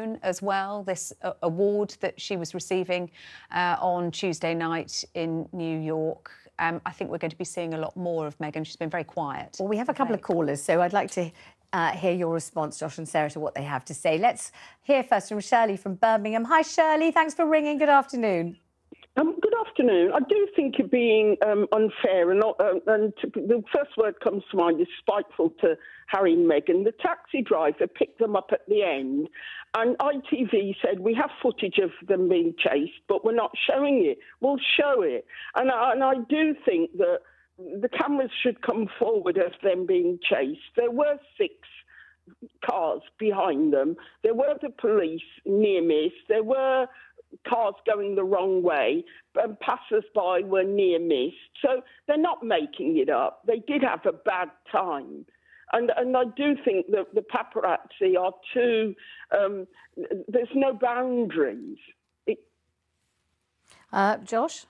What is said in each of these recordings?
recognition as well, this award that she was receiving on Tuesday night in New York. I think we're going to be seeing a lot more of Meghan. She's been very quiet. Well, we have a couple of callers, so I'd like to hear your response, Josh and Sarah, to what they have to say. Let's hear first from Shirley from Birmingham. Hi, Shirley. Thanks for ringing. Good afternoon. Good afternoon. I do think it being unfair, and the first word comes to mind is spiteful to Harry and Meghan. The taxi driver picked them up at the end, and ITV said, we have footage of them being chased, but we're not showing it. We'll show it. And I do think that the cameras should come forward of them being chased. There were 6 cars behind them. There were the police near miss. There were cars going the wrong way, and passers-by were near missed. So they're not making it up. They did have a bad time. And I do think that the paparazzi are too... there's no boundaries. Josh?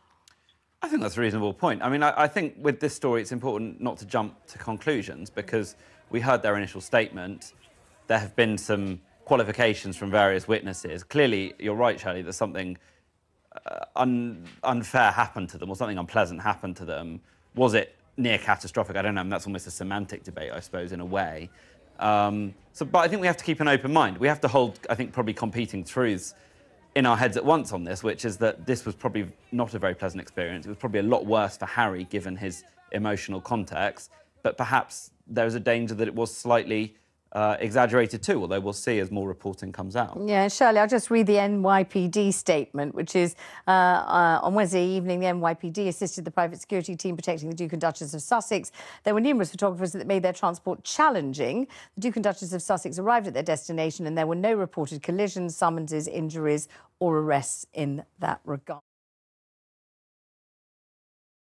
I think that's a reasonable point. I mean, I think with this story, it's important not to jump to conclusions, because we heard their initial statement. There have been some qualifications from various witnesses. Clearly, you're right, Shirley, that something unfair happened to them, or something unpleasant happened to them. Was it near catastrophic? I don't know. I mean, that's almost a semantic debate, I suppose, in a way. But I think we have to keep an open mind. We have to hold, I think, probably competing truths in our heads at once on this, which is that this was probably not a very pleasant experience. It was probably a lot worse for Harry, given his emotional context. But perhaps there is a danger that it was slightly exaggerated too, although we'll see as more reporting comes out. Yeah, Shirley, I'll just read the NYPD statement, which is, on Wednesday evening, the NYPD assisted the private security team protecting the Duke and Duchess of Sussex. There were numerous photographers that made their transport challenging. The Duke and Duchess of Sussex arrived at their destination and there were no reported collisions, summonses, injuries or arrests in that regard.